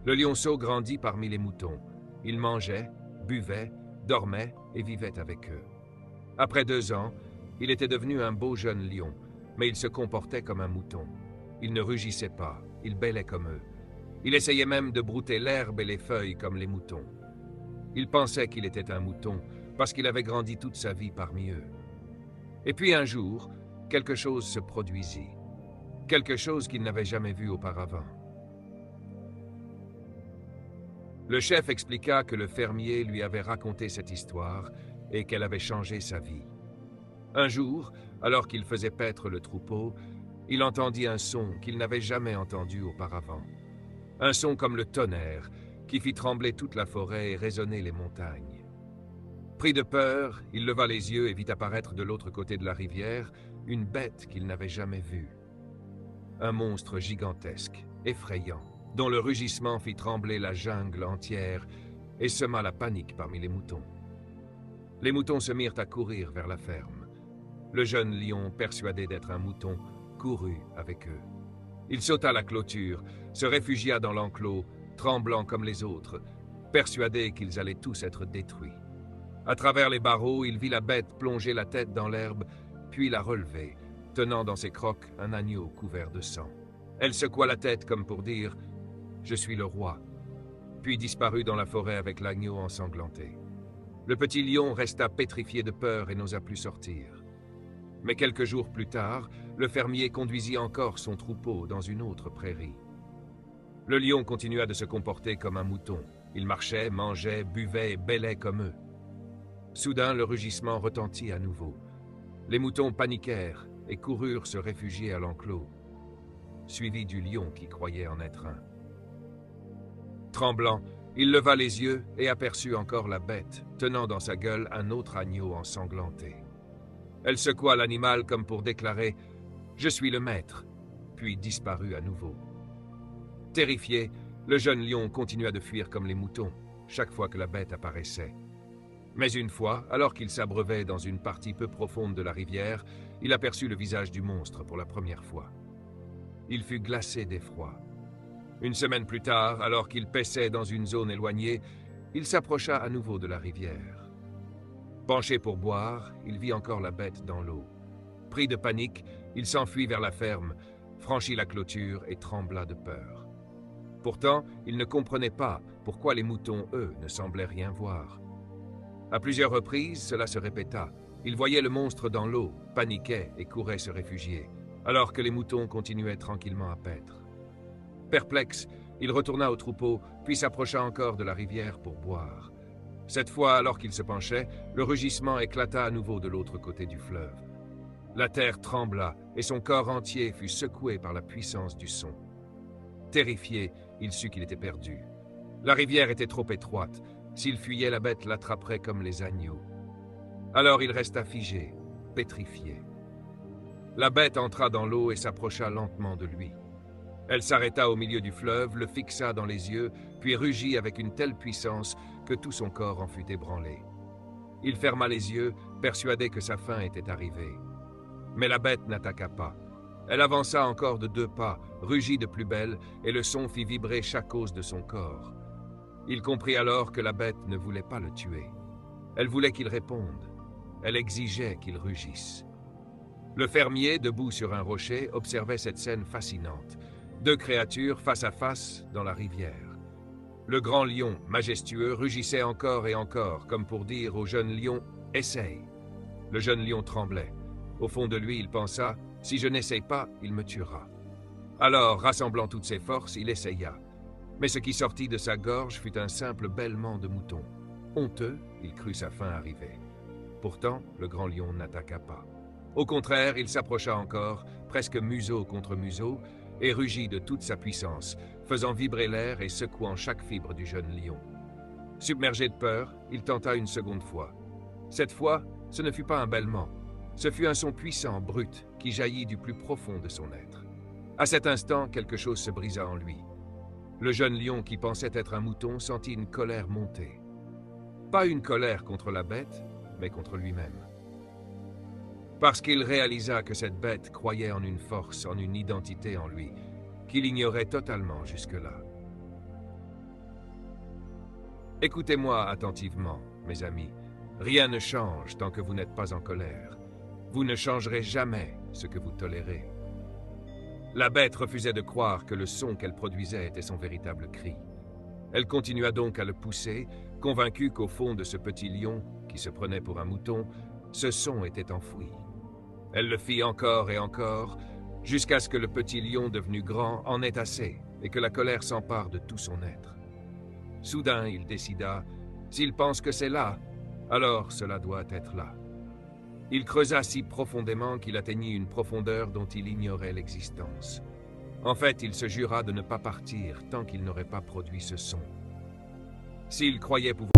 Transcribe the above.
Le lionceau grandit parmi les moutons. Il mangeait, buvait, dormait et vivait avec eux. Après 2 ans, il était devenu un beau jeune lion, mais il se comportait comme un mouton. Il ne rugissait pas, il bêlait comme eux. Il essayait même de brouter l'herbe et les feuilles comme les moutons. Il pensait qu'il était un mouton parce qu'il avait grandi toute sa vie parmi eux. Et puis un jour, quelque chose se produisit. Quelque chose qu'il n'avait jamais vu auparavant. Le chef expliqua que le fermier lui avait raconté cette histoire et qu'elle avait changé sa vie. Un jour, alors qu'il faisait paître le troupeau, il entendit un son qu'il n'avait jamais entendu auparavant. Un son comme le tonnerre, qui fit trembler toute la forêt et résonner les montagnes. Pris de peur, il leva les yeux et vit apparaître de l'autre côté de la rivière une bête qu'il n'avait jamais vue. Un monstre gigantesque, effrayant, dont le rugissement fit trembler la jungle entière et sema la panique parmi les moutons. Les moutons se mirent à courir vers la ferme. Le jeune lion, persuadé d'être un mouton, courut avec eux. Il sauta la clôture, se réfugia dans l'enclos, tremblant comme les autres, persuadé qu'ils allaient tous être détruits. À travers les barreaux, il vit la bête plonger la tête dans l'herbe, puis la relever, tenant dans ses crocs un agneau couvert de sang. Elle secoua la tête comme pour dire « Je suis le roi », puis disparut dans la forêt avec l'agneau ensanglanté. Le petit lion resta pétrifié de peur et n'osa plus sortir. Mais quelques jours plus tard, le fermier conduisit encore son troupeau dans une autre prairie. Le lion continua de se comporter comme un mouton. Il marchait, mangeait, buvait et bêlait comme eux. Soudain, le rugissement retentit à nouveau. Les moutons paniquèrent et coururent se réfugier à l'enclos, suivis du lion qui croyait en être un. Tremblant, il leva les yeux et aperçut encore la bête, tenant dans sa gueule un autre agneau ensanglanté. Elle secoua l'animal comme pour déclarer « Je suis le maître », puis disparut à nouveau. Terrifié, le jeune lion continua de fuir comme les moutons, chaque fois que la bête apparaissait. Mais une fois, alors qu'il s'abreuvait dans une partie peu profonde de la rivière, il aperçut le visage du monstre pour la première fois. Il fut glacé d'effroi. Une semaine plus tard, alors qu'il paissait dans une zone éloignée, il s'approcha à nouveau de la rivière. Penché pour boire, il vit encore la bête dans l'eau. Pris de panique, il s'enfuit vers la ferme, franchit la clôture et trembla de peur. Pourtant, il ne comprenait pas pourquoi les moutons, eux, ne semblaient rien voir. À plusieurs reprises, cela se répéta. Il voyait le monstre dans l'eau, paniquait et courait se réfugier, alors que les moutons continuaient tranquillement à paître. Perplexe, il retourna au troupeau, puis s'approcha encore de la rivière pour boire. Cette fois, alors qu'il se penchait, le rugissement éclata à nouveau de l'autre côté du fleuve. La terre trembla et son corps entier fut secoué par la puissance du son. Terrifié, il sut qu'il était perdu. La rivière était trop étroite. S'il fuyait, la bête l'attraperait comme les agneaux. Alors il resta figé, pétrifié. La bête entra dans l'eau et s'approcha lentement de lui. Elle s'arrêta au milieu du fleuve, le fixa dans les yeux, puis rugit avec une telle puissance que tout son corps en fut ébranlé. Il ferma les yeux, persuadé que sa fin était arrivée. Mais la bête n'attaqua pas. Elle avança encore de 2 pas, rugit de plus belle, et le son fit vibrer chaque os de son corps. Il comprit alors que la bête ne voulait pas le tuer. Elle voulait qu'il réponde. Elle exigeait qu'il rugisse. Le fermier, debout sur un rocher, observait cette scène fascinante. 2 créatures face à face dans la rivière. Le grand lion, majestueux, rugissait encore et encore, comme pour dire au jeune lion « Essaye ». Le jeune lion tremblait. Au fond de lui, il pensa « Si je n'essaye pas, il me tuera ». Alors, rassemblant toutes ses forces, il essaya. Mais ce qui sortit de sa gorge fut un simple bêlement de mouton. Honteux, il crut sa fin arriver. Pourtant, le grand lion n'attaqua pas. Au contraire, il s'approcha encore, presque museau contre museau, et rugit de toute sa puissance, faisant vibrer l'air et secouant chaque fibre du jeune lion. Submergé de peur, il tenta une seconde fois. Cette fois, ce ne fut pas un bêlement. Ce fut un son puissant, brut, qui jaillit du plus profond de son être. À cet instant, quelque chose se brisa en lui. Le jeune lion qui pensait être un mouton sentit une colère monter. Pas une colère contre la bête, mais contre lui-même. Parce qu'il réalisa que cette bête croyait en une force, en une identité en lui, qu'il ignorait totalement jusque-là. Écoutez-moi attentivement, mes amis. Rien ne change tant que vous n'êtes pas en colère. Vous ne changerez jamais ce que vous tolérez. La bête refusait de croire que le son qu'elle produisait était son véritable cri. Elle continua donc à le pousser, convaincue qu'au fond de ce petit lion, qui se prenait pour un mouton, ce son était enfoui. Elle le fit encore et encore, jusqu'à ce que le petit lion devenu grand en ait assez, et que la colère s'empare de tout son être. Soudain, il décida, s'il pense que c'est là, alors cela doit être là. Il creusa si profondément qu'il atteignit une profondeur dont il ignorait l'existence. En fait, il se jura de ne pas partir tant qu'il n'aurait pas produit ce son. S'il croyait pouvoir